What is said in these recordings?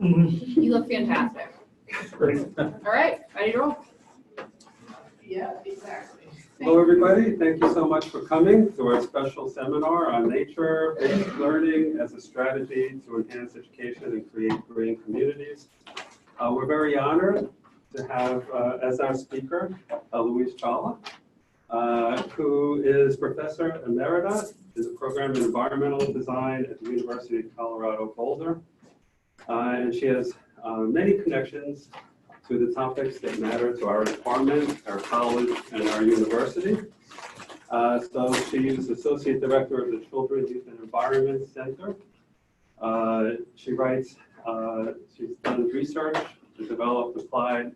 You look fantastic. Great. All right, ready to roll. Yeah, exactly. Hello, everybody. Thank you so much for coming to our special seminar on nature-based learning as a strategy to enhance education and create green communities. We're very honored to have as our speaker Louise Chawla, who is Professor Emerita in the program in Environmental Design at the University of Colorado Boulder. And she has many connections to the topics that matter to our department, our college, and our university. So she is Associate Director of the Children, Youth, and Environment Center. She writes, she's done research to develop applied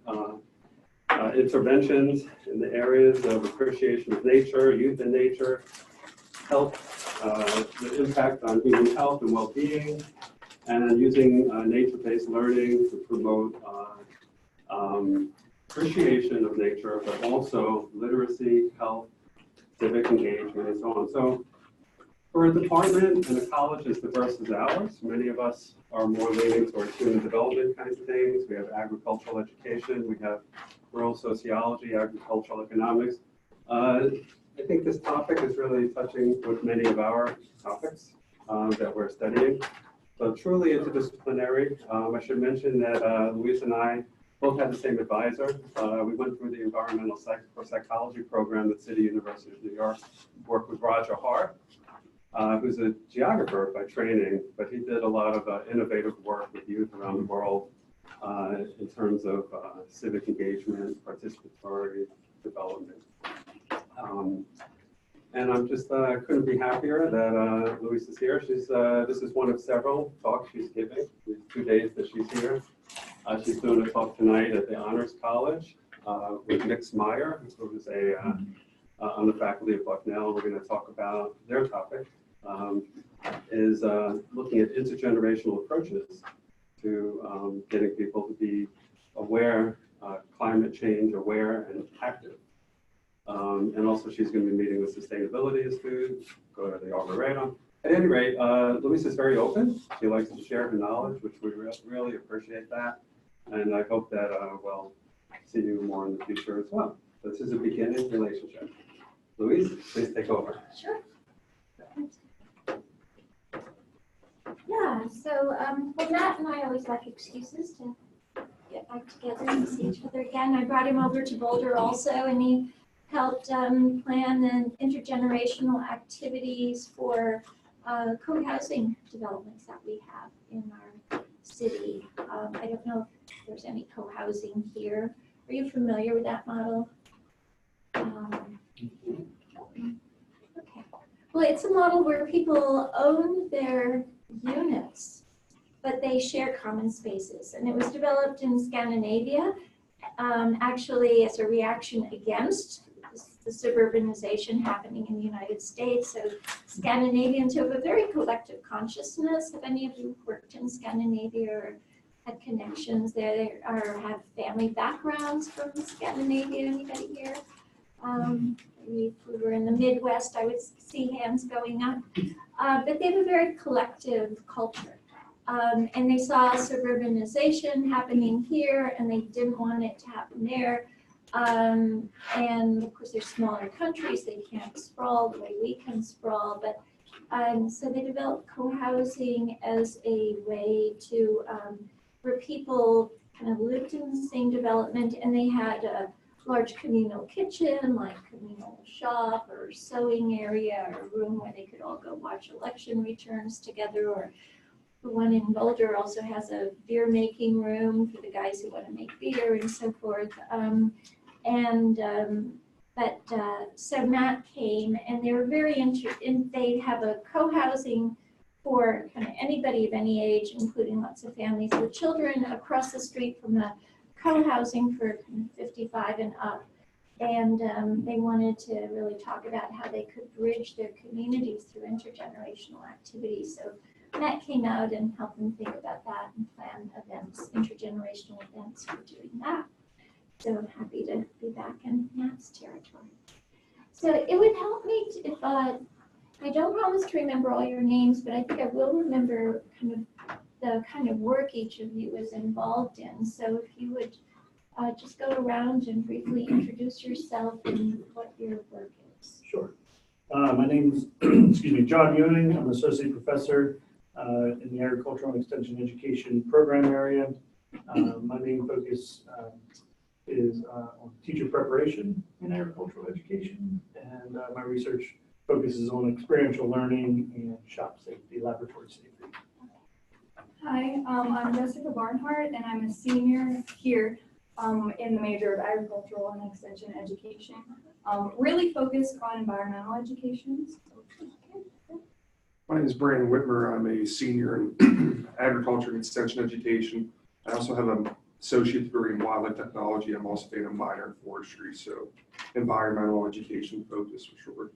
interventions in the areas of appreciation of nature, youth and nature, health, the impact on human health and well-being, and using nature-based learning to promote appreciation of nature, but also literacy, health, civic engagement, and so on. So for a department and a college as diverse as ours, many of us are more leaning towards human development kinds of things. We have agricultural education, we have rural sociology, agricultural economics. I think this topic is really touching with many of our topics that we're studying. So truly interdisciplinary. I should mention that Louise and I both had the same advisor. We went through the environmental psychology program at City University of New York, worked with Roger Hart, who's a geographer by training, but he did a lot of innovative work with youth around the world in terms of civic engagement, participatory development. And I'm just couldn't be happier that Louise is here. She's this is one of several talks she's giving. These 2 days that she's here. She's doing a talk tonight at the Honors College with Nick Meyer, who is on the faculty of Bucknell. We're going to talk about their topic is looking at intergenerational approaches to getting people to be aware, climate change aware and active. And also she's going to be meeting with sustainability students, go to the Arboretum. At any rate, Louise is very open. She likes to share her knowledge, which we really appreciate that. And I hope that we'll see you more in the future as well. This is a beginning relationship. Louise, please take over. Sure. Yeah, so well, Matt and I always like excuses to get back together and see each other again. I brought him over to Boulder also, and he helped plan the intergenerational activities for co-housing developments that we have in our city. I don't know if there's any co-housing here. Are you familiar with that model? Okay. Well, it's a model where people own their units, but they share common spaces. And it was developed in Scandinavia, actually as a reaction against the suburbanization happening in the United States. So Scandinavians have a very collective consciousness. Have any of you worked in Scandinavia or had connections there or have family backgrounds from Scandinavia? Anybody here? If we were in the Midwest, I would see hands going up. But they have a very collective culture. And they saw suburbanization happening here, and they didn't want it to happen there. And of course, they're smaller countries, they can't sprawl the way we can sprawl, but so they developed co-housing as a way to, where people kind of lived in the same development, and they had a large communal kitchen, like communal shop or sewing area, or a room where they could all go watch election returns together, or the one in Boulder also has a beer making room for the guys who want to make beer and so forth. So Matt came, and they were very interested. They have a co-housing for kind of anybody of any age, including lots of families with children, across the street from a co-housing for 55 and up. And they wanted to really talk about how they could bridge their communities through intergenerational activities. So Matt came out and helped them think about that and plan events, intergenerational events for doing that. So I'm happy to be back in Matt's territory. So it would help me if I don't promise to remember all your names, but I think I will remember kind of the kind of work each of you is involved in. So if you would just go around and briefly introduce yourself and what your work is. Sure. My name is, excuse me, John Ewing. I'm an associate professor in the agricultural and extension education program area. My main focus is on teacher preparation in agricultural education, and my research focuses on experiential learning and shop safety, laboratory safety. Hi, I'm Jessica Barnhart, and I'm a senior here in the major of agricultural and extension education, really focused on environmental education. My name is Brandon Whitmer. I'm a senior in agriculture and extension education. I also have an associate degree in wildlife technology. I'm also taking a minor in forestry, so environmental education focus for sure.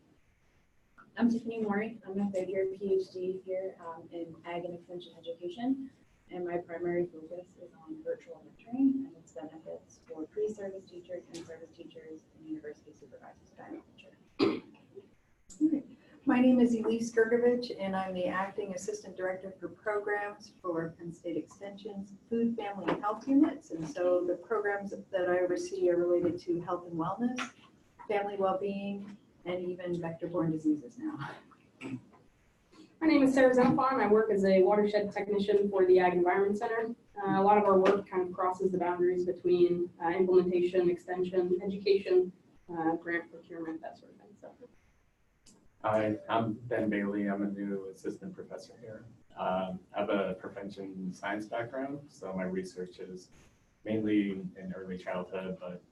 I'm Tiffany Mori. I'm a third year PhD here in Ag and Extension Education, and my primary focus is on virtual mentoring and its benefits for pre-service teachers and service teachers and university supervisors of agriculture. My name is Louise, and I'm the Acting Assistant Director for Programs for Penn State Extension's Food, Family, and Health Units. And so the programs that I oversee are related to health and wellness, family well-being, and even vector-borne diseases now. My name is Sarah Xenophon. I work as a watershed technician for the Ag Environment Center. A lot of our work kind of crosses the boundaries between implementation, extension, education, grant procurement, that sort of thing. So. Hi, I'm Ben Bailey. I'm a new assistant professor here. I have a prevention science background, so my research is mainly in early childhood, but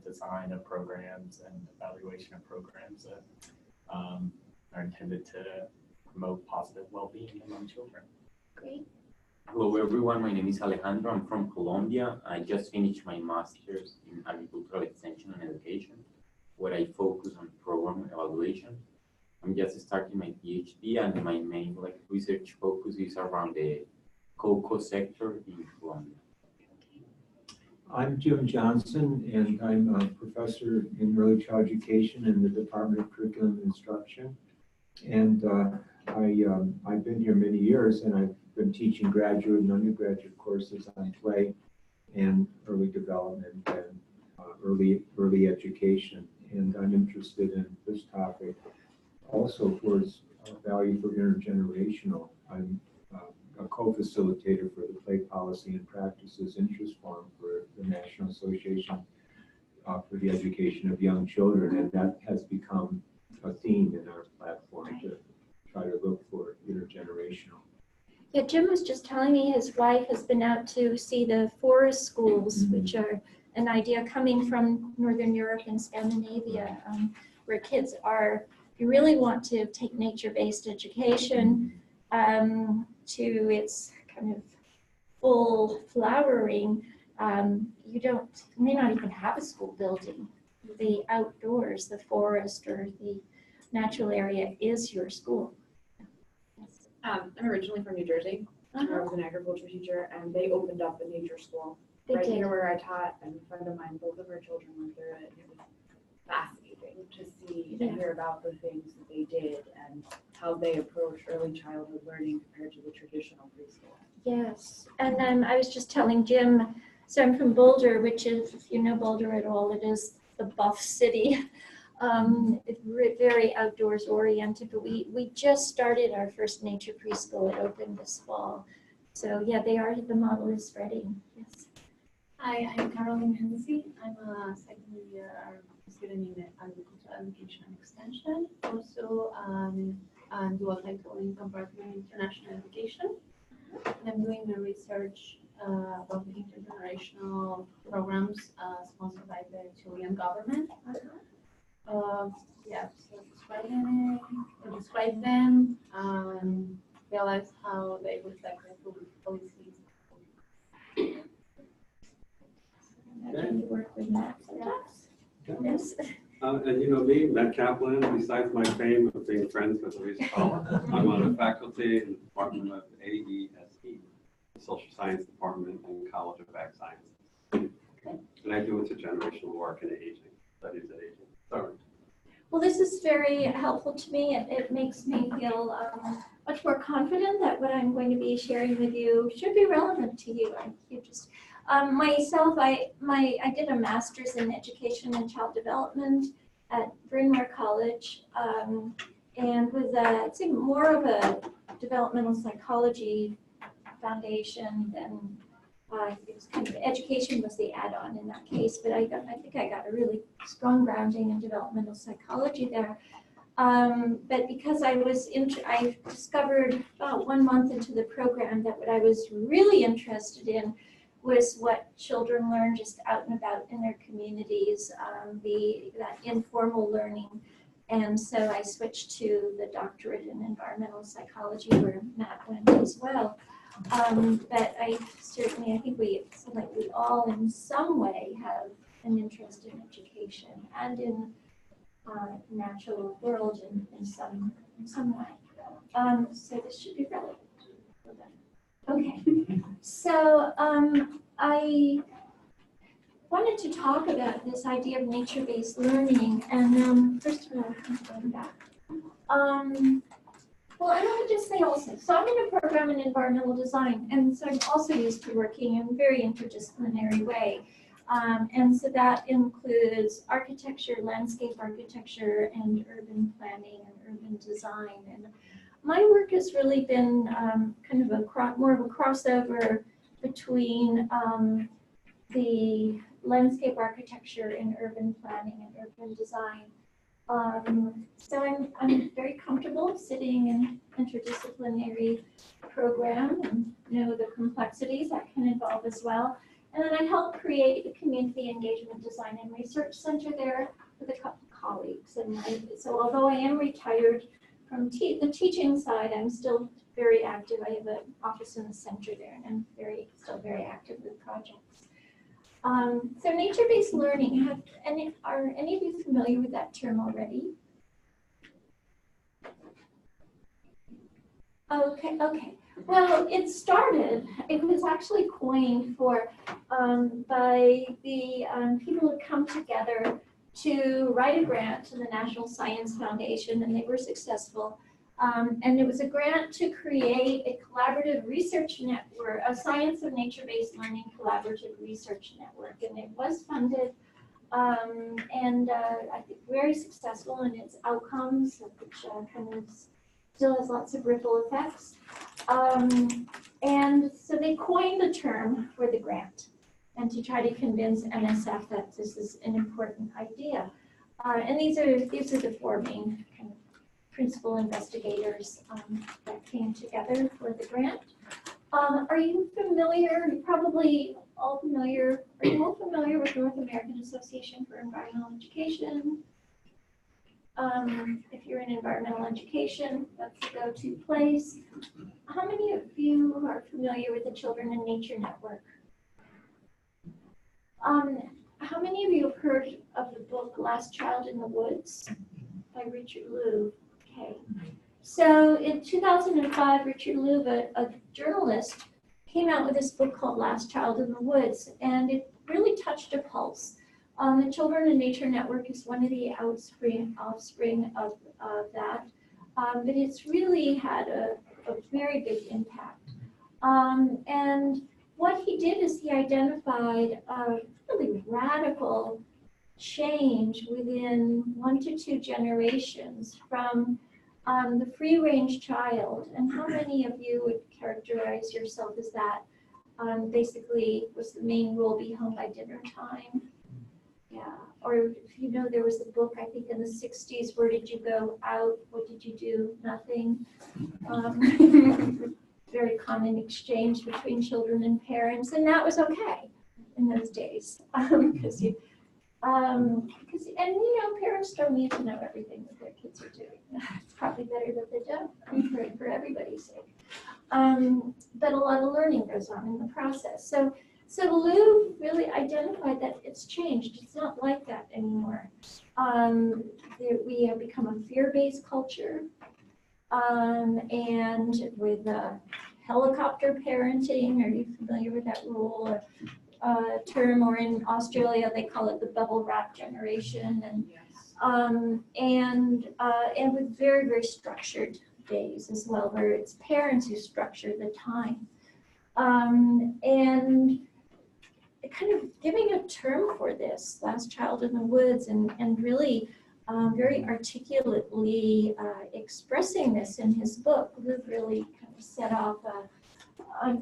design of programs and evaluation of programs that are intended to promote positive well-being among children. Great. Hello everyone, my name is Alejandro. I'm from Colombia. I just finished my master's in agricultural extension and education, where I focus on program evaluation. I'm just starting my PhD, and my main research focus is around the cocoa sector in Colombia. I'm Jim Johnson, and I'm a professor in early child education in the Department of Curriculum and Instruction. And I've been here many years, and I've been teaching graduate and undergraduate courses on play and early development and early education. And I'm interested in this topic also for its value for intergenerational. I'm a co-facilitator for the Play Policy and Practices Interest Forum for the National Association for the Education of Young Children, and that has become a theme in our platform to try to look for intergenerational. Yeah, Jim was just telling me his wife has been out to see the forest schools, which are an idea coming from Northern Europe and Scandinavia, where kids are, you really want to take nature-based education to its kind of full flowering. You may not even have a school building. The outdoors, the forest or the natural area is your school. Yes. I'm originally from New Jersey. I was an agriculture teacher, and they opened up a nature school right here where I taught, and a friend of mine, both of her children went through it. It was fascinating to see and hear about the things that they did and how they approach early childhood learning compared to the traditional preschool. Yes, and I was just telling Jim, so I'm from Boulder, which is, if you know Boulder at all, it is the buff city. It's very outdoors oriented, but we just started our first nature preschool. It opened this fall. So yeah, the model is spreading. Yes. Hi, I'm Caroline Hennessy. I'm a second year student in agricultural education and extension. Also, dual title in comparative international education. And I'm doing the research about the intergenerational programs sponsored by the Chilean government. Yeah, so describe them and realize how they reflect the public policies. Imagine you work with Matt. Yes. And you know me, Matt Kaplan, besides my fame of being friends with Louise Chawla, I'm on the faculty in the Department of AESE, the Social Science Department and College of Ag Sciences. And I do intergenerational work in aging, studies of aging. Sorry. Well, this is very helpful to me. It makes me feel much more confident that what I'm going to be sharing with you should be relevant to you. You just myself, I did a master's in education and child development at Bryn Mawr College, and with I'd say more of a developmental psychology foundation than it was kind of education was the add-on in that case. But I think I got a really strong grounding in developmental psychology there. But because I discovered about 1 month into the program that what I was really interested in was what children learn just out and about in their communities, that informal learning. And so I switched to the doctorate in environmental psychology, where Matt went as well. But I think we all in some way have an interest in education and in natural world in some way. So this should be relevant. Okay, so I wanted to talk about this idea of nature-based learning, and first of all, I'm going back. Well, I want to just say also, so I'm in a program in environmental design, and so I'm also used to working in a very interdisciplinary way. And so that includes architecture, landscape architecture, and urban planning and urban design. And my work has really been kind of more of a crossover between the landscape architecture and urban planning and urban design. So I'm very comfortable sitting in an interdisciplinary program and know the complexities that can involve as well. And then I help create the Community Engagement Design and Research Center there with a couple colleagues. And so although I am retired from the teaching side, I'm still very active. I have an office in the center there, and I'm still very active with projects. So nature-based learning, are any of you familiar with that term already? Okay. Well, it was actually coined by the people who come together to write a grant to the National Science Foundation, and they were successful. And it was a grant to create a collaborative research network, a science of nature-based learning collaborative research network. And it was funded and I think very successful in its outcomes, which kind of still has lots of ripple effects. And so they coined the term for the grant and to try to convince NSF that this is an important idea. And these are the four main kind of principal investigators that came together for the grant. Are you familiar, you're probably all familiar, are you all familiar with North American Association for Environmental Education? If you're in environmental education, that's the go-to place. How many of you are familiar with the Children in Nature Network? How many of you have heard of the book Last Child in the Woods by Richard Louve? Okay. So in 2005, Richard Louve, a journalist, came out with this book called Last Child in the Woods, and it really touched a pulse. The Children in Nature Network is one of the offspring of that, but it's really had a very big impact. And what he did is he identified a really radical change within 1 to 2 generations from the free-range child. And how many of you would characterize yourself as that? Basically, was the main rule be home by dinner time? Yeah, or if you know, there was a book, I think in the 60s, Where Did You Go Out? What did you do? Nothing. Very common exchange between children and parents, and that was okay in those days. Because parents don't need to know everything that their kids are doing. It's probably better that they don't, for everybody's sake. But a lot of learning goes on in the process. So Louve really identified that it's changed. It's not like that anymore. We have become a fear-based culture, and with helicopter parenting. Are you familiar with that rule? term, or in Australia, they call it the bubble wrap generation, and with very, very structured days as well, where it's parents who structure the time. And kind of giving a term for this, Last Child in the Woods, and really very articulately expressing this in his book, Luke really kind of set off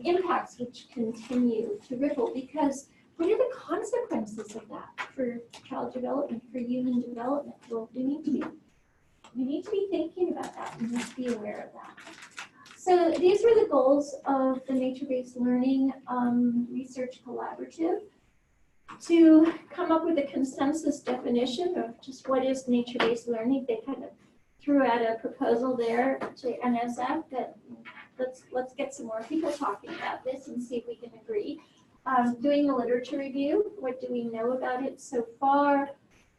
impacts which continue to ripple, because what are the consequences of that for child development, for human development? Well, we need to be thinking about that. We need to be aware of that. So these were the goals of the Nature-Based Learning Research Collaborative, to come up with a consensus definition of just what is nature-based learning. They kind of threw out a proposal there to NSF that let's get some more people talking about this and see if we can agree. Doing a literature review, what do we know about it so far?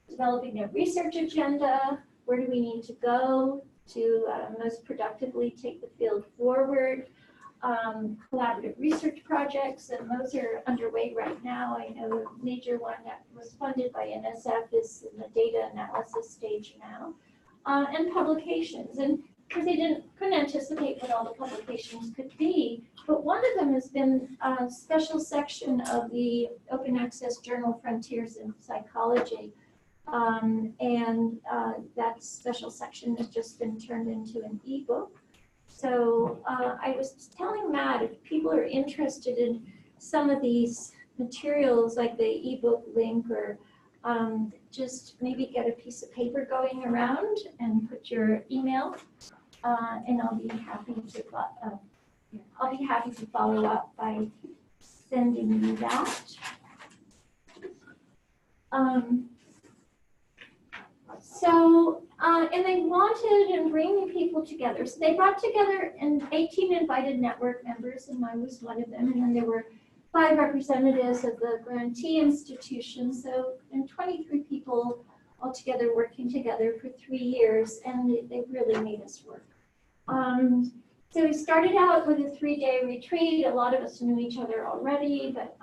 Developing a research agenda, where do we need to go to most productively take the field forward? Collaborative research projects, and those are underway right now. I know a major one that was funded by NSF is in the data analysis stage now. And publications, and because they couldn't anticipate what all the publications could be, but one of them has been a special section of the open access journal Frontiers in Psychology. That special section has just been turned into an ebook. So I was telling Matt, if people are interested in some of these materials, like the ebook link, or just maybe get a piece of paper going around and put your email, and I'll be happy to follow up by sending you that. And they wanted and bringing people together. So they brought together 18 invited network members, and I was one of them. And then there were 5 representatives of the grantee institutions. So, and 23 people altogether working together for 3 years, and they really made us work. So we started out with a 3-day retreat. A lot of us knew each other already, but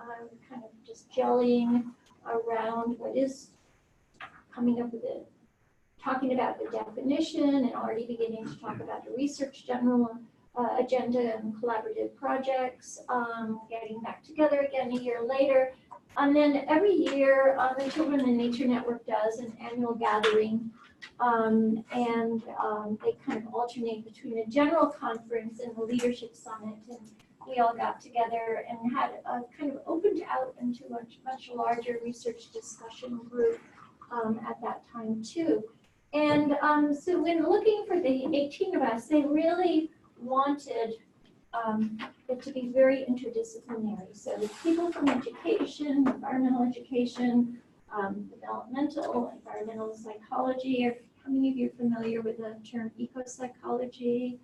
kind of just gelling around what is coming up with it. Talking about the definition and already beginning to talk about the research general agenda and collaborative projects, getting back together again a year later. And then every year, the Children in Nature Network does an annual gathering, and they kind of alternate between a general conference and the leadership summit. And we all got together and had kind of opened out into a much larger research discussion group at that time too. And so when looking for the 18 of us, they really wanted it to be very interdisciplinary. So people from education, environmental education, developmental, environmental psychology. How many of you are familiar with the term eco-psychology?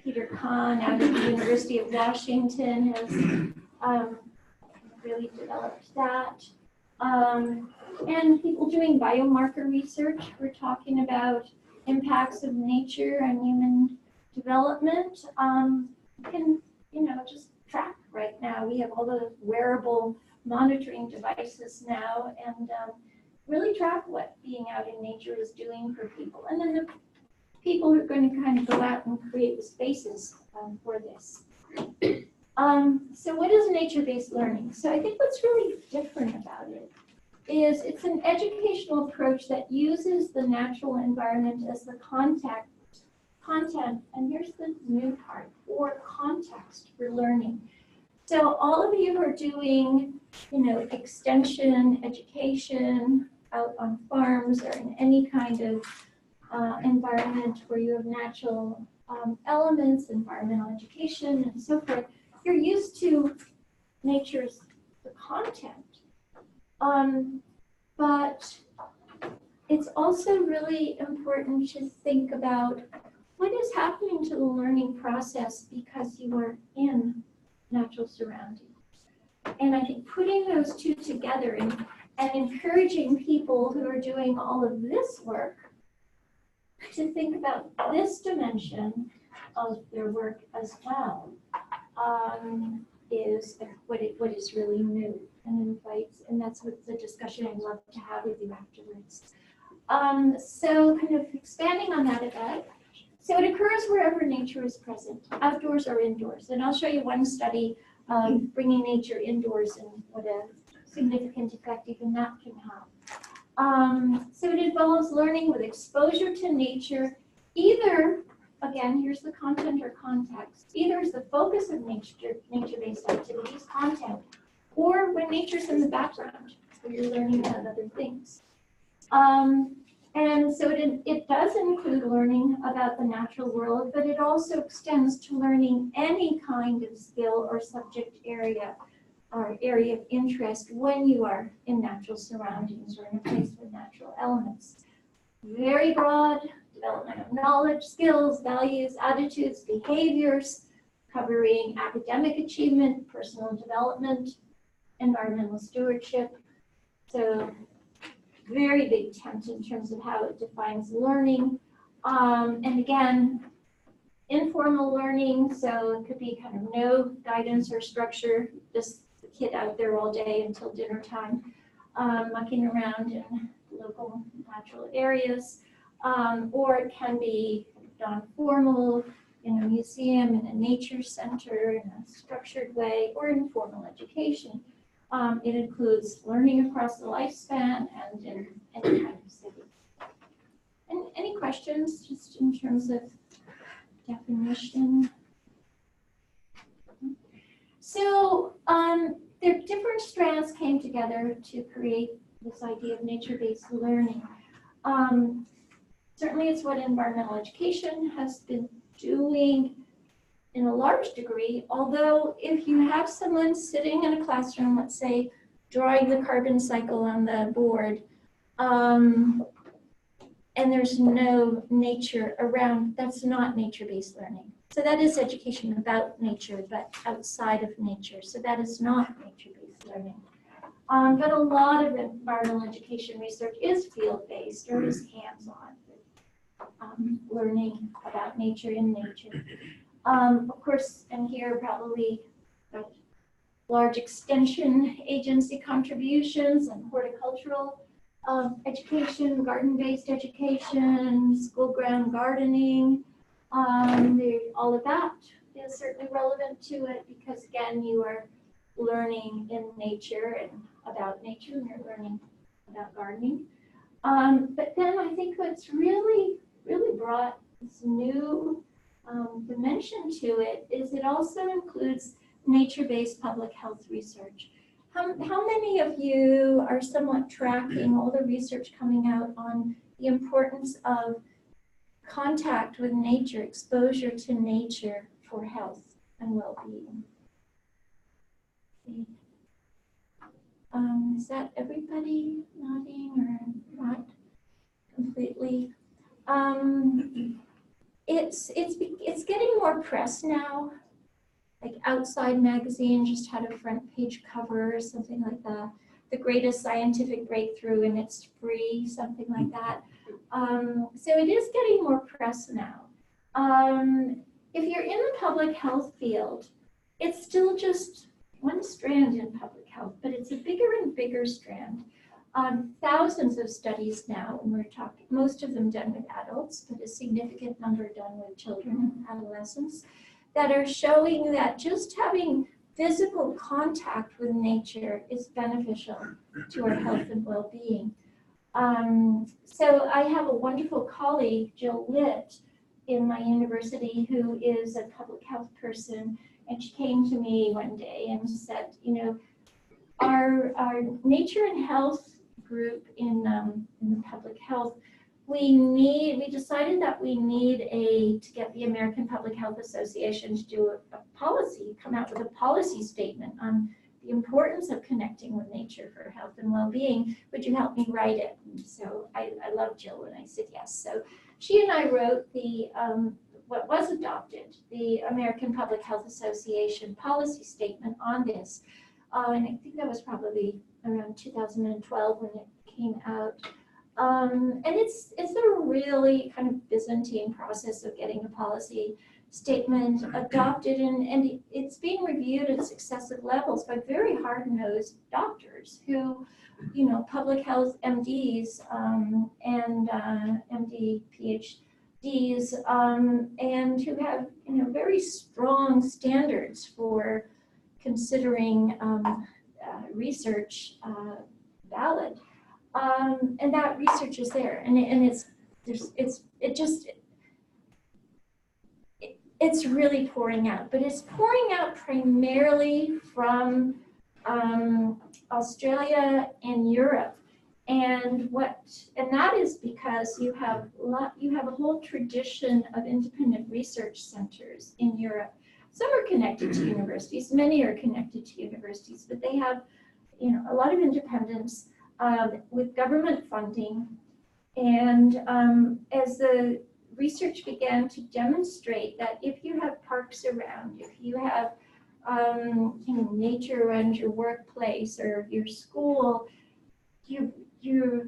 Peter Kahn out of the University of Washington has really developed that. And people doing biomarker research. We're talking about impacts of nature and human development. Can, just track right now. We have all the wearable monitoring devices now, and really track what being out in nature is doing for people. And then the people who are going to kind of go out and create the spaces for this. So what is nature-based learning? So I think what's really different about it is it's an educational approach that uses the natural environment as the content, and here's the new part, or context for learning. So all of you who are doing, extension, education, out on farms or in any kind of environment where you have natural elements, environmental education, and so forth, you're used to nature's the content. But it's also really important to think about what is happening to the learning process because you are in natural surroundings. And I think putting those two together and encouraging people who are doing all of this work to think about this dimension of their work as well is what is really new, and invites, and that's what the discussion I'd love to have with you afterwards. So kind of expanding on that a bit. So it occurs wherever nature is present, outdoors or indoors. And I'll show you one study of bringing nature indoors and what a significant effect even that can have. So it involves learning with exposure to nature, either, again, here's the content or context, either is the focus of nature-based activities, content, or when nature's in the background, so you're learning about other things. And so it does include learning about the natural world, but it also extends to learning any kind of skill or subject area or area of interest when you are in natural surroundings or in a place with natural elements. Very broad development of knowledge, skills, values, attitudes, behaviors, covering academic achievement, personal development, environmental stewardship. So very big tent in terms of how it defines learning. And again, informal learning, so it could be kind of no guidance or structure, just the kid out there all day until dinner time, mucking around in local natural areas. Or it can be non-formal, in a museum, in a nature center, in a structured way, or informal education. It includes learning across the lifespan and in any kind of city. And any questions just in terms of definition? So the different strands came together to create this idea of nature-based learning. Certainly it's what environmental education has been doing in a large degree, although if you have someone sitting in a classroom, let's say, drawing the carbon cycle on the board, and there's no nature around, that's not nature-based learning. So that is education about nature, but outside of nature. So that is not nature-based learning. But a lot of environmental education research is field-based or is hands-on, learning about nature in nature. Of course, and here probably large extension agency contributions and horticultural education, garden-based education, school ground gardening. All of that is certainly relevant to it because, again, you are learning in nature and about nature and you're learning about gardening. But then I think what's really brought this new dimension to it is it also includes nature-based public health research. How many of you are somewhat tracking all the research coming out on the importance of contact with nature, exposure to nature for health and well-being? Is that everybody nodding or not completely? It's getting more press now. Like Outside magazine just had a front page cover or something like that. The greatest scientific breakthrough and it's free, something like that. So it is getting more press now. If you're in the public health field, it's still just one strand in public health, but it's a bigger and bigger strand. Thousands of studies now, and we're talking, most of them done with adults, but a significant number done with children and adolescents, that are showing that just having physical contact with nature is beneficial to our health and well-being. So I have a wonderful colleague, Jill Litt, in my university who is a public health person, and she came to me one day and said, you know, our nature and health group in the public health, we decided that we need to get the American Public Health Association to do a policy, come out with a policy statement on the importance of connecting with nature for health and well-being. Would you help me write it? And so I love Jill and I said yes. So she and I wrote the what was adopted, the American Public Health Association policy statement on this. And I think that was probably around 2012 when it came out. And it's a really kind of Byzantine process of getting a policy statement adopted, and it's being reviewed at successive levels by very hard-nosed doctors who, you know, public health MDs and MD, PhDs, and who have, you know, very strong standards for considering research valid. And that research is there, and it's really pouring out, but it's pouring out primarily from Australia and Europe, and that is because you have a whole tradition of independent research centers in Europe. Some are connected to universities, many are connected to universities, but they have, you know, a lot of independence with government funding. And as the research began to demonstrate that if you have parks around, if you have you know, nature around your workplace or your school, you're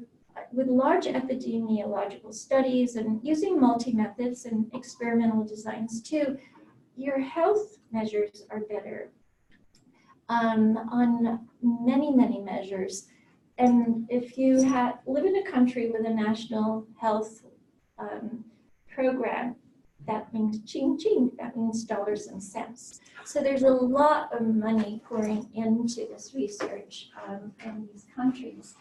with large epidemiological studies and using multi-methods and experimental designs too, your health measures are better on many, many measures. And if you live in a country with a national health program, that means ching ching, that means dollars and cents. So there's a lot of money pouring into this research in these countries.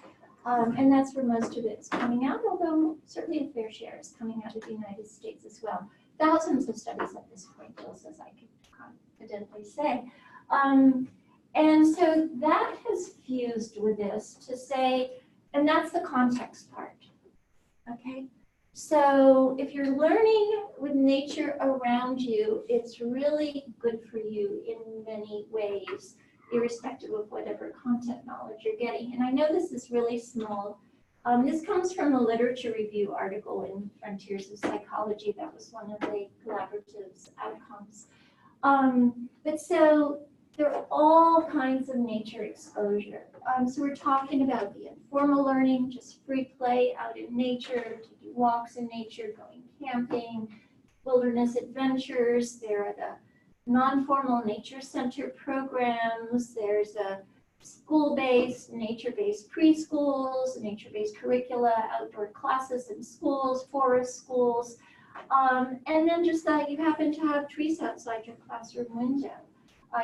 And that's where most of it's coming out, although certainly a fair share is coming out of the United States as well. Thousands of studies at this point, just as I could confidently say. And so that has fused with this to say, and that's the context part, okay? So if you're learning with nature around you, it's really good for you in many ways, irrespective of whatever content knowledge you're getting. And I know this is really small. This comes from a literature review article in Frontiers of Psychology. That was one of the collaborative's outcomes. But so there are all kinds of nature exposure. So we're talking about the informal learning, just free play out in nature, to do walks in nature, going camping, wilderness adventures. There are the non-formal nature center programs. There's a school-based, nature-based preschools, nature-based curricula, outdoor classes in schools, forest schools. And then just that you happen to have trees outside your classroom window.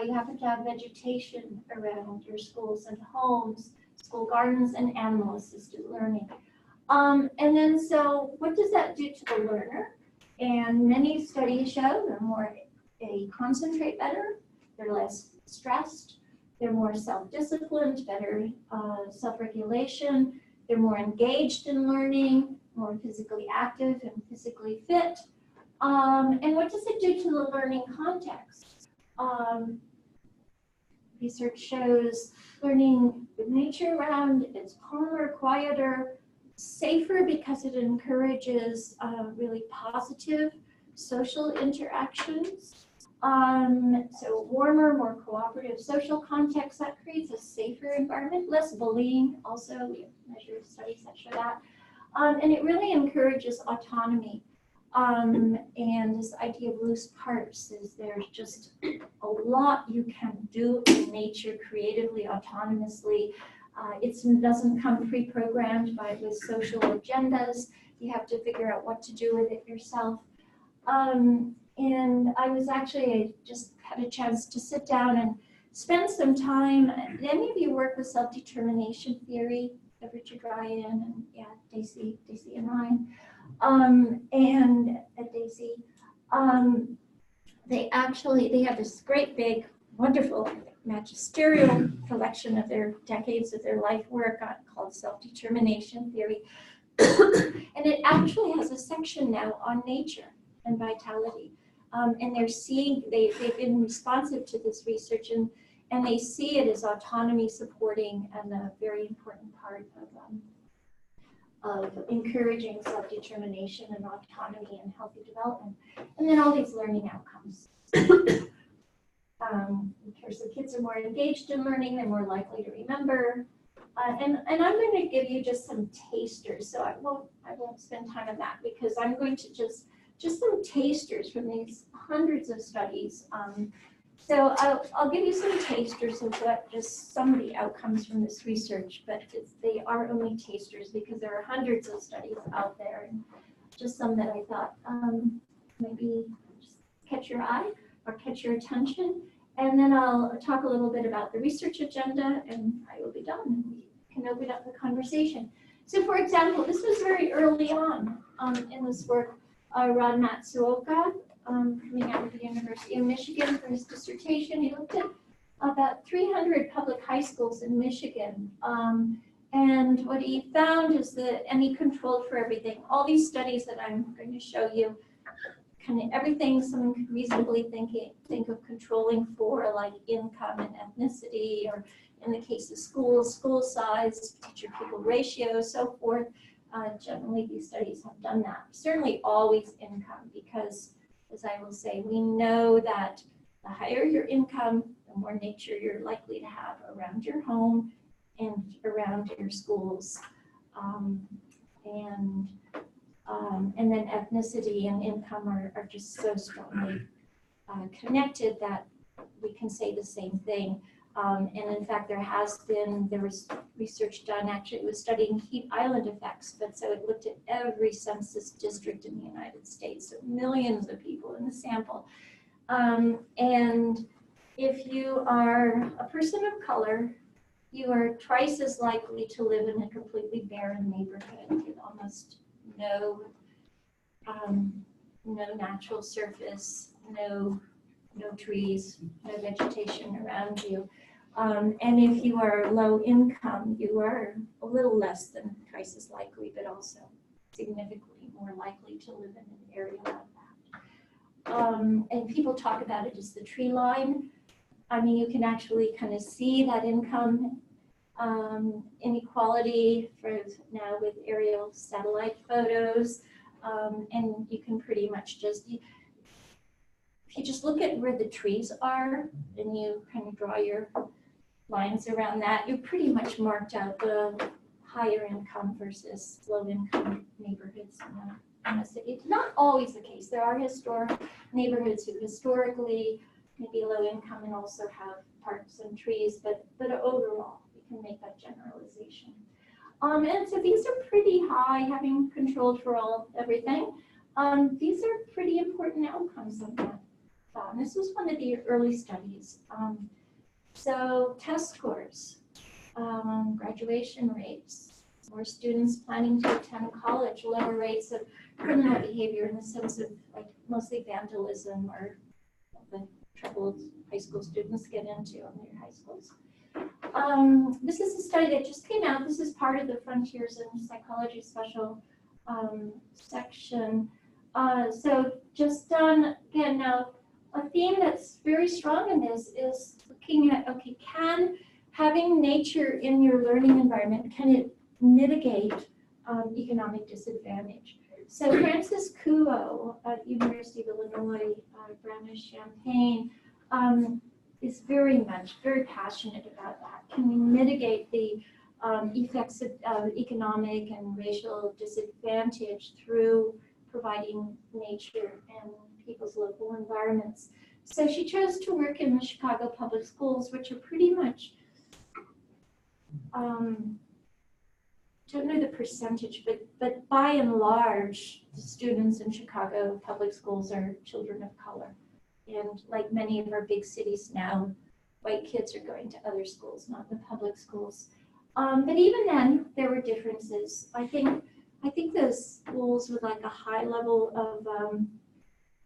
You happen to have vegetation around your schools and homes, school gardens, and animal-assisted learning. And then so what does that do to the learner? And many studies show they concentrate better, they're less stressed, they're more self-disciplined, better self-regulation, they're more engaged in learning, more physically active and physically fit. And what does it do to the learning context? Research shows learning with nature around, it's calmer, quieter, safer because it encourages really positive social interactions. So warmer, more cooperative social context, that creates a safer environment, less bullying also, we have measured studies that show that. And it really encourages autonomy. And this idea of loose parts is there's just a lot you can do in nature creatively, autonomously. It doesn't come pre-programmed with social agendas. You have to figure out what to do with it yourself. And I just had a chance to sit down and spend some time. Any of you work with self-determination theory, Richard Ryan and Daisy and Ryan, and Daisy, they have this great big, wonderful magisterial collection of their decades of their life work called self-determination theory. And it actually has a section now on nature and vitality. And they've been responsive to this research, and they see it as autonomy supporting and a very important part of encouraging self-determination and autonomy and healthy development. And then all these learning outcomes. So kids are more engaged in learning, they're more likely to remember. And I'm going to give you just some tasters. So I won't spend time on that because I'm going to just just some tasters from these hundreds of studies. So I'll give you some tasters of what just some of the outcomes from this research, but they are only tasters because there are hundreds of studies out there, and just some that I thought maybe just catch your eye or catch your attention. And then I'll talk a little bit about the research agenda, and I will be done, and we can open up the conversation. So for example, this was very early on in this work. Ron Matsuoka, coming out of the University of Michigan for his dissertation, he looked at about 300 public high schools in Michigan. And what he found is that, and he controlled for everything. All these studies that I'm going to show you, kind of everything someone could reasonably think of controlling for, like income and ethnicity, or in the case of schools, school size, teacher-pupil ratio, so forth. Generally, these studies have done that. Certainly always income, because as I will say, we know that the higher your income, the more nature you're likely to have around your home and around your schools. And then ethnicity and income are just so strongly connected that we can say the same thing. And in fact, there was research done, actually it was studying heat island effects, but so it looked at every census district in the United States, so millions of people in the sample. And if you are a person of color, you are twice as likely to live in a completely barren neighborhood with almost no natural surface, no trees, no vegetation around you. And if you are low income, you are a little less than twice as likely, but also significantly more likely to live in an area like that. And people talk about it as the tree line. I mean, you can actually kind of see that income inequality for now with aerial satellite photos. And you can pretty much just, if you just look at where the trees are and you kind of draw your lines around that, you're pretty much marked out the higher income versus low income neighborhoods in a city. It's not always the case. There are historic neighborhoods who historically may be low income and also have parks and trees, but overall, we can make that generalization. And so these are pretty high, having controlled for everything. These are pretty important outcomes of that. This was one of the early studies. So test scores, graduation rates, more students planning to attend college, lower rates of criminal behavior in the sense of like mostly vandalism or the trouble high school students get into in their high schools. This is a study that just came out. This is part of the Frontiers in Psychology special section. So just done, again, now a theme that's very strong in this is looking at, okay, can having nature in your learning environment, can it mitigate economic disadvantage? So Francis Kuo at University of Illinois, Brandis-Champaign, is very passionate about that. Can we mitigate the effects of economic and racial disadvantage through providing nature and people's local environments? So she chose to work in the Chicago public schools, which are pretty much, don't know the percentage, but by and large, the students in Chicago public schools are children of color. And like many of our big cities now, white kids are going to other schools, not the public schools. But even then, there were differences. I think those schools with like a high level of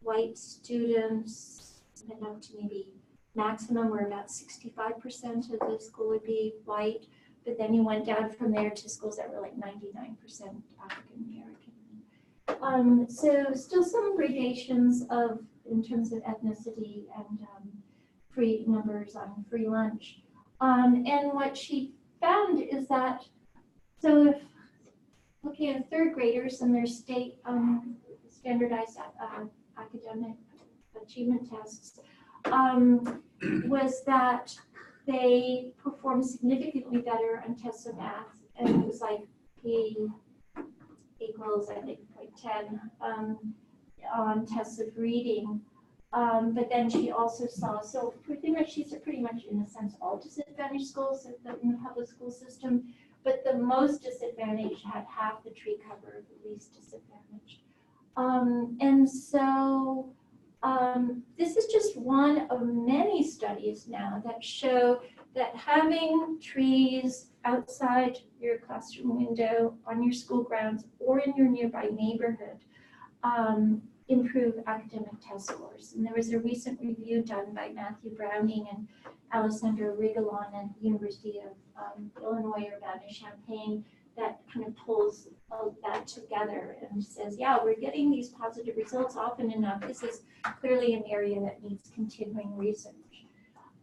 white students, and up to maybe maximum were about 65% of the school would be white. But then you went down from there to schools that were like 99% African American. So still some gradations in terms of ethnicity and free numbers on free lunch. And what she found is that, so if looking at third graders and their state standardized academic achievement tests, was that they performed significantly better on tests of math, and it was like P equals, I think, like 10. on tests of reading. But then she also saw, so pretty much, she's pretty much in a sense all disadvantaged schools in the public school system, but the most disadvantaged had half the tree cover of the least disadvantaged. And so this is just one of many studies now that show that having trees outside your classroom window, on your school grounds, or in your nearby neighborhood improve academic test scores. And there was a recent review done by Matthew Browning and Alessandro Rigolon at the University of Illinois Urbana-Champaign that kind of pulls that together and says, yeah, we're getting these positive results often enough. This is clearly an area that needs continuing research.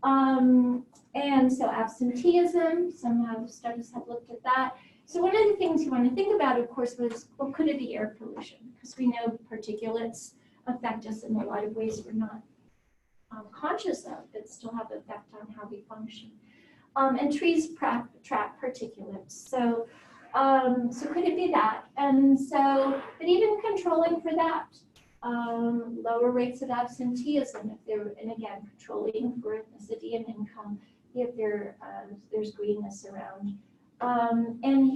And so absenteeism, some studies have looked at that. So one of the things you want to think about, of course, was, well, could it be air pollution? Because we know particulates affect us in a lot of ways we're not conscious of, but still have an effect on how we function. And trees trap particulates. So, so could it be that? And so, but even controlling for that, lower rates of absenteeism, if they're, and again, controlling for ethnicity and income, if there's greenness around. And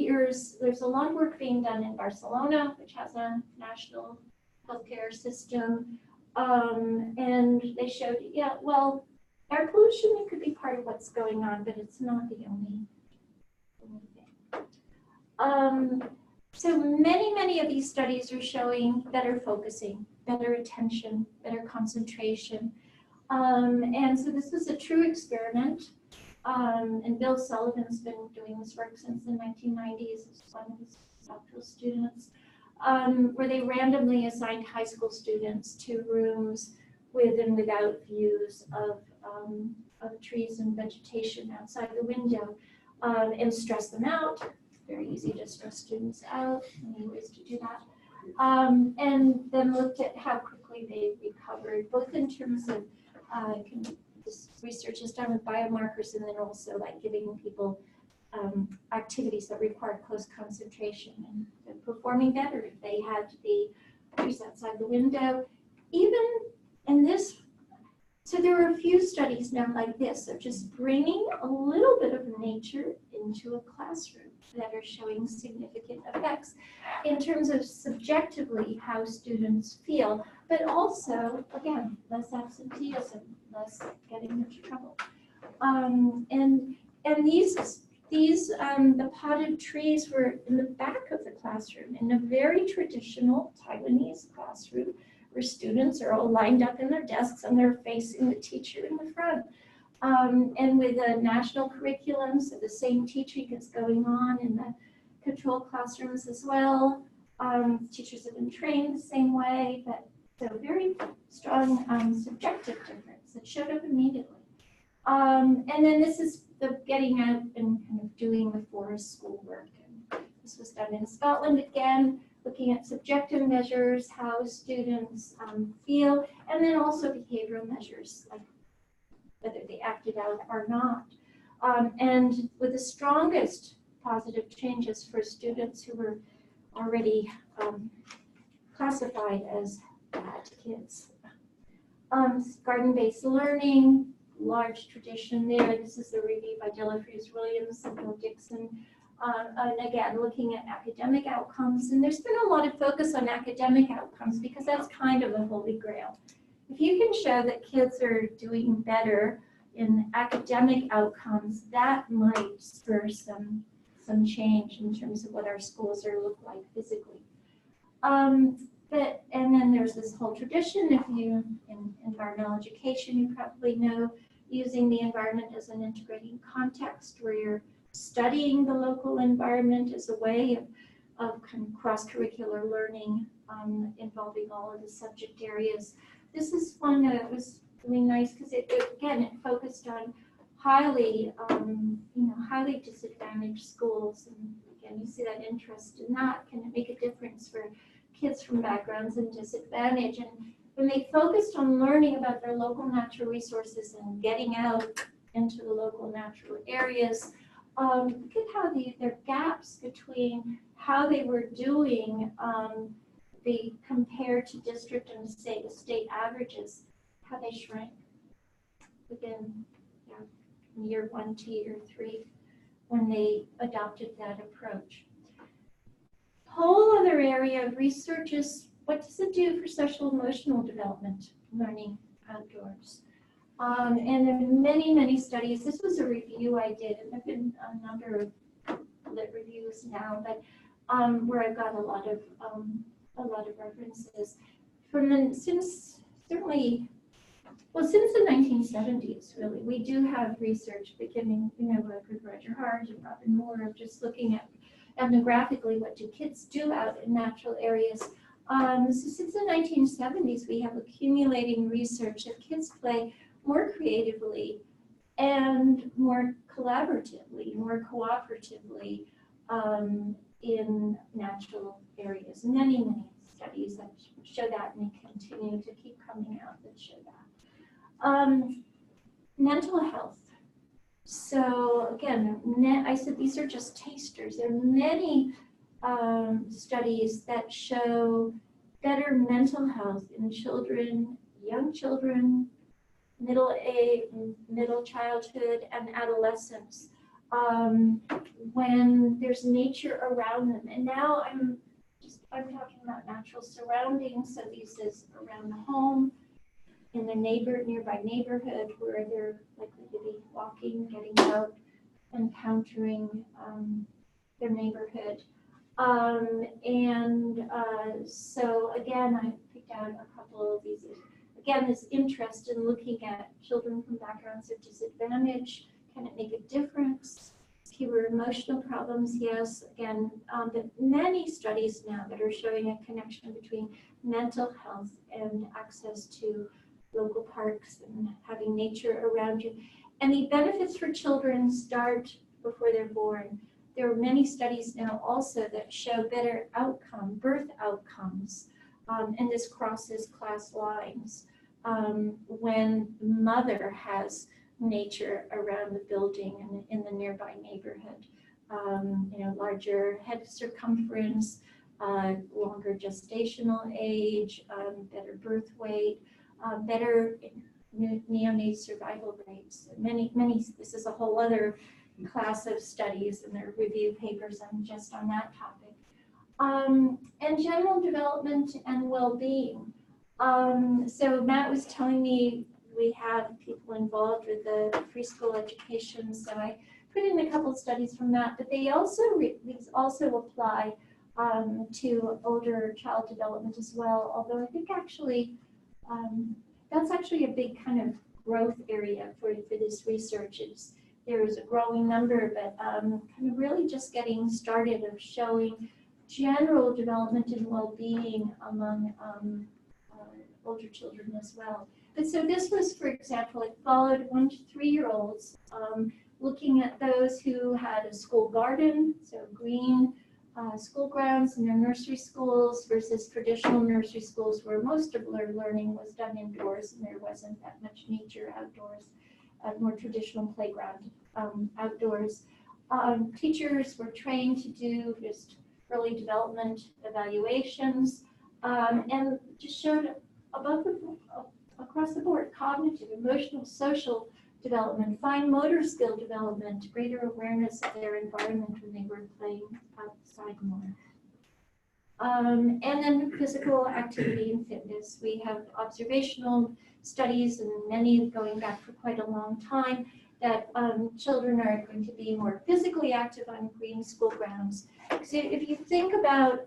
there's a lot of work being done in Barcelona, which has a national healthcare system. And they showed, yeah, well, air pollution could be part of what's going on, but it's not the only thing. So many of these studies are showing better focusing, better attention, better concentration. And so this was a true experiment. And Bill Sullivan's been doing this work since the 1990s as one of his doctoral students, where they randomly assigned high school students to rooms with and without views of trees and vegetation outside the window, and stress them out. Very easy to stress students out, many ways to do that. And then looked at how quickly they recovered, both in terms of this research is done with biomarkers, and then also like giving people activities that require close concentration and performing better if they had the trees outside the window. Even in this, so there are a few studies now like this of just bringing a little bit of nature into a classroom that are showing significant effects in terms of subjectively how students feel, but also, again, less absenteeism, less getting into trouble. And these the potted trees were in the back of the classroom in a very traditional Taiwanese classroom where students are all lined up in their desks and they're facing the teacher in the front. And with a national curriculum, so the same teaching is going on in the control classrooms as well. Teachers have been trained the same way, but so very strong subjective difference that showed up immediately. And then this is the getting out and kind of doing the forest schoolwork. And this was done in Scotland again, looking at subjective measures, how students feel, and then also behavioral measures, like whether they acted out or not. And with the strongest positive changes for students who were already classified as bad kids. Garden-based learning, large tradition there. This is the review by Della Fries-Williams and Bill Dixon. And again, looking at academic outcomes. And there's been a lot of focus on academic outcomes because that's kind of the holy grail. If you can show that kids are doing better in academic outcomes, that might spur some change in terms of what our schools are look like physically. And then there's this whole tradition, if you, in environmental education, you probably know, using the environment as an integrating context where you're studying the local environment as a way of kind of cross-curricular learning involving all of the subject areas. This is one that was really nice because it focused on highly disadvantaged schools. And again, you see that interest in that. Can it make a difference for kids from backgrounds in disadvantage? And when they focused on learning about their local natural resources and getting out into the local natural areas, look at how there are gaps between how they were doing we compare to district and say the state averages, how they shrank within year 1 to year 3 when they adopted that approach. Whole other area of research is what does it do for social emotional development, learning outdoors? And in many, many studies, this was a review I did, and there have been a number of lit reviews now, but where I've got a lot of references from since the 1970s, really. We do have research beginning, like with Roger Hart and Robin Moore, of just looking at ethnographically what do kids do out in natural areas. So since the 1970s, we have accumulating research that kids play more creatively and more collaboratively, more cooperatively in natural areas. Many, many studies that show that, and they continue to keep coming out that show that. Mental health. So again, I said these are just tasters. There are many studies that show better mental health in children, young children, middle childhood, and adolescence when there's nature around them. And now I'm talking about natural surroundings. So this is around the home, in the nearby neighborhood where they're likely to be walking, getting out, encountering their neighborhood. So again, I picked out a couple of these. Again, this interest in looking at children from backgrounds of disadvantage. Can it make a difference? Fewer emotional problems, yes. Again, but many studies now that are showing a connection between mental health and access to local parks and having nature around you. And the benefits for children start before they're born. There are many studies now also that show better birth outcomes, and this crosses class lines when the mother has nature around the building and in the nearby neighborhood. Larger head circumference, longer gestational age, better birth weight, better neonate survival rates. This is a whole other class of studies, and their review papers just on that topic. And general development and well-being. So Matt was telling me we have people involved with the preschool education, so I put in a couple of studies from that, but these also apply to older child development as well, although I think actually that's actually a big kind of growth area for this research. There's a growing number, but kind of really just getting started of showing general development and well-being among older children as well. But so this was, for example, it followed 1 to 3 year olds, looking at those who had a school garden, so green school grounds in their nursery schools versus traditional nursery schools where most of their learning was done indoors and there wasn't that much nature outdoors, more traditional playground outdoors. Teachers were trained to do just early development evaluations and just showed across the board, cognitive, emotional, social development, fine motor skill development, greater awareness of their environment when they were playing outside more. And then physical activity and fitness. We have observational studies, and many going back for quite a long time, that children are going to be more physically active on green school grounds. So if you think about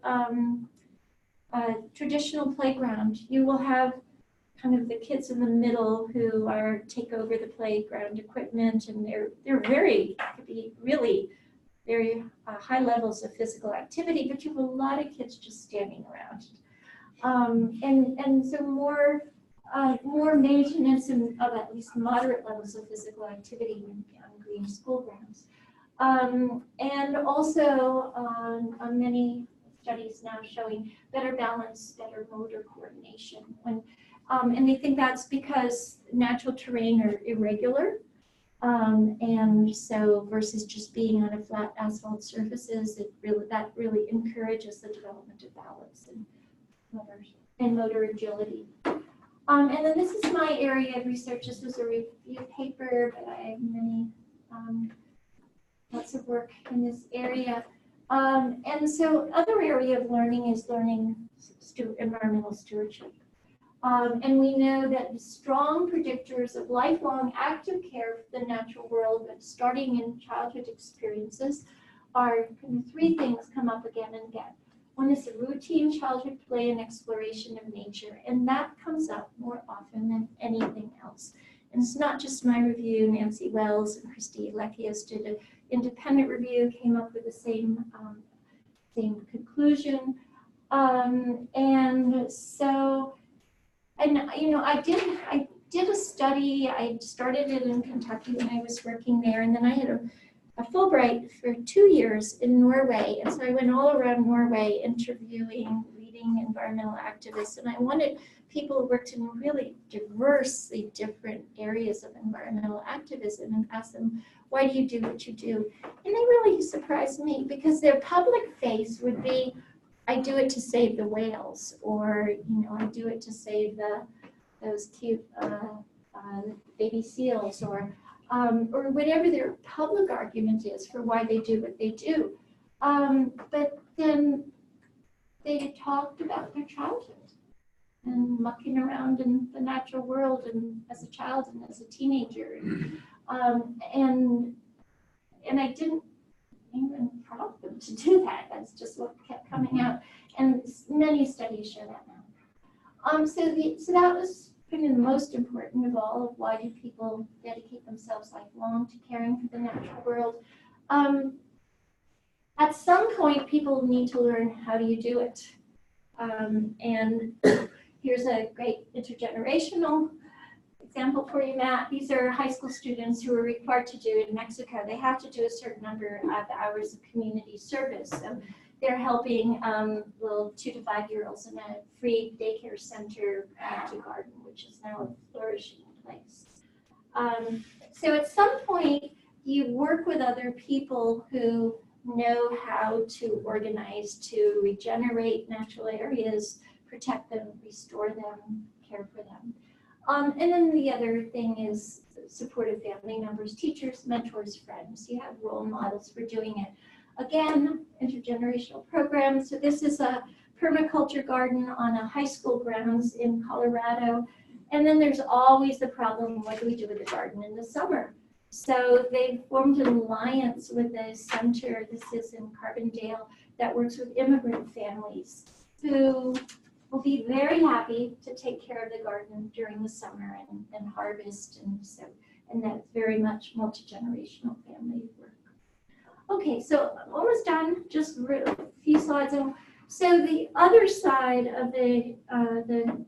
a traditional playground, you will have kind of the kids in the middle who take over the playground equipment, and they're very, could be really very high levels of physical activity, but you have a lot of kids just standing around. And so more maintenance of at least moderate levels of physical activity on green school grounds. And also on many studies now showing better balance, better motor coordination. And they think that's because natural terrain are irregular. And so versus just being on a flat asphalt surfaces, that really encourages the development of balance and and motor agility. And then this is my area of research. This was a review paper, but I have many, lots of work in this area. And so other area of learning is learning environmental stewardship. And we know that the strong predictors of lifelong active care for the natural world, but starting in childhood experiences, are kind of three things come up again and again. One is the routine childhood play and exploration of nature, and that comes up more often than anything else. And it's not just my review. Nancy Wells and Christy Lekios did an independent review, came up with the same conclusion. And so, you know, I did a study. I started it in Kentucky when I was working there, and then I had a Fulbright for 2 years in Norway. And so I went all around Norway interviewing, leading environmental activists, and I wanted people who worked in really diversely different areas of environmental activism and asked them, why do you do what you do? And they really surprised me because their public face would be, I do it to save the whales, or, you know, I do it to save those cute baby seals, or whatever their public argument is for why they do what they do. But then they talked about their childhood and mucking around in the natural world and as a child and as a teenager. And I didn't even prompt them to do that. That's just what kept coming out. And many studies show that now. So that was kind of the most important of all, of why do people dedicate themselves lifelong to caring for the natural world. At some point, people need to learn, how do you do it? And here's a great intergenerational example for you, Matt. These are high school students who are required to do in Mexico. They have to do a certain number of hours of community service. So they're helping little 2 to 5-year-olds in a free daycare center garden, which is now a flourishing place. So at some point, you work with other people who know how to organize to regenerate natural areas, protect them, restore them, care for them. And then the other thing is supportive family members, teachers, mentors, friends. You have role models for doing it. Again, intergenerational programs. So this is a permaculture garden on a high school grounds in Colorado. And then there's always the problem, what do we do with the garden in the summer? So they formed an alliance with a center, this is in Carbondale, that works with immigrant families who will be very happy to take care of the garden during the summer and harvest. And that's very much multi-generational family work. Okay, so almost done, just a few slides. So the other side of the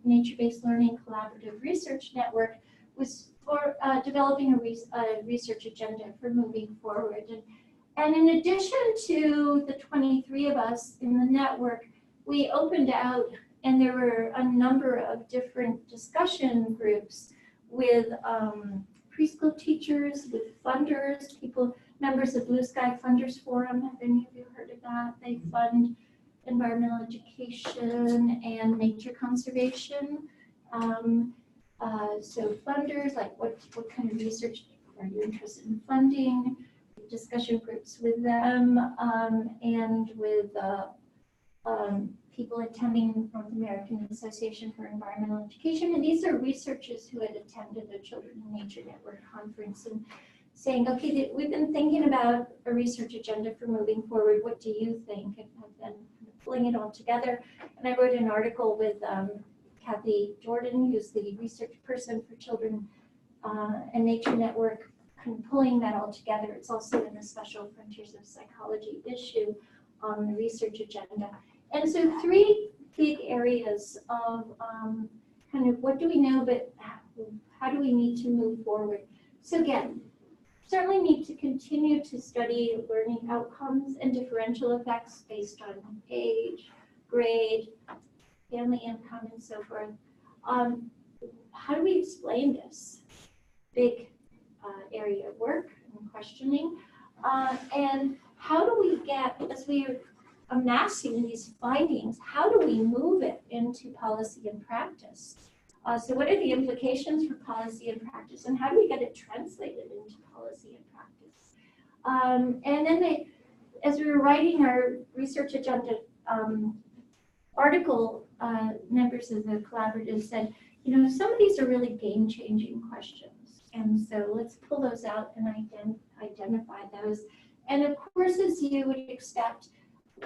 Nature-Based Learning Collaborative Research Network was for developing a research agenda for moving forward. And in addition to the 23 of us in the network, we opened out, and there were a number of different discussion groups with preschool teachers, with funders, members of Blue Sky Funders Forum. Have any of you heard of that? They fund environmental education and nature conservation. So funders, like what kind of research are you interested in funding? Discussion groups with them and with people attending North American Association for Environmental Education. And these are researchers who had attended the Children in Nature Network conference and saying, okay, we've been thinking about a research agenda for moving forward. What do you think? And I've been pulling it all together. And I wrote an article with Kathy Jordan, who's the research person for Children and Nature Network, kind of pulling that all together. It's also in the Special Frontiers of Psychology issue on the research agenda. And so 3 big areas of kind of what do we know, but how do we need to move forward? So again, certainly need to continue to study learning outcomes and differential effects based on age, grade, family income, and so forth. How do we explain this? Big area of work and questioning. And how do we get, as we amassing these findings, how do we move it into policy and practice? So what are the implications for policy and practice, and how do we get it translated into policy and practice? And then as we were writing our research agenda article, members of the collaborative said, you know, some of these are really game-changing questions. And so let's pull those out and identify those. And of course, as you would expect,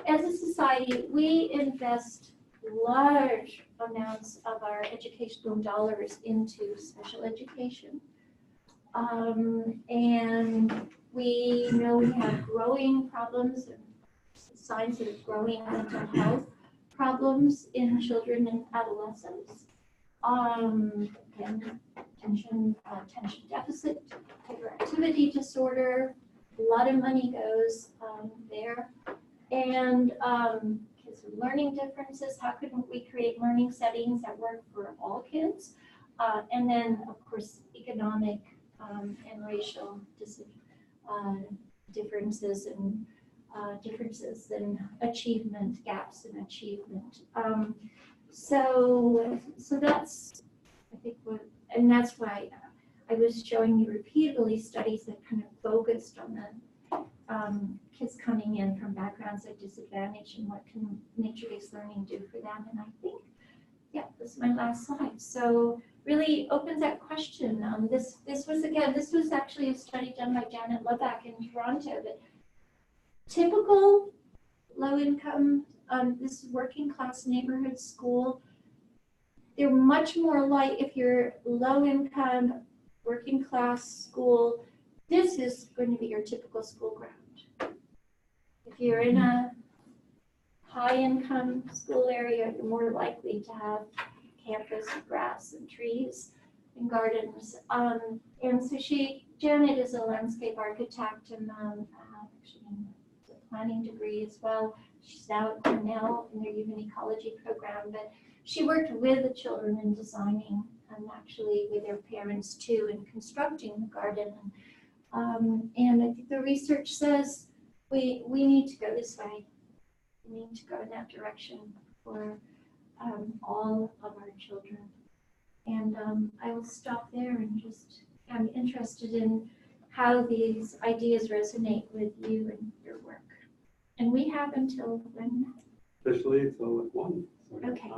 as a society, we invest large amounts of our educational dollars into special education. And we know we have growing problems and signs of growing mental health problems in children and adolescents. And attention deficit, hyperactivity disorder, a lot of money goes there. And kids with learning differences, how could we create learning settings that work for all kids? And then, of course, economic and racial differences and differences in achievement, gaps in achievement. So that's, I think, and that's why I was showing you repeatedly studies that kind of focused on the kids coming in from backgrounds of disadvantage and what can nature-based learning do for them. And I think, yeah, this is my last slide. So really opens that question. This was actually a study done by Janet Leback in Toronto, but typical low-income, this working class neighborhood school, they're much more like, if you're low-income, working class school, this is going to be your typical school ground. If you're in a high-income school area, you're more likely to have campus grass and trees and gardens. And so Janet is a landscape architect and actually a planning degree as well. She's now at Cornell in their human ecology program, but she worked with the children in designing and actually with their parents too in constructing the garden. And I think the research says we need to go this way. We need to go in that direction for all of our children. And I will stop there and just, I'm interested in how these ideas resonate with you and your work. And we have until when? Officially, till 1. Okay.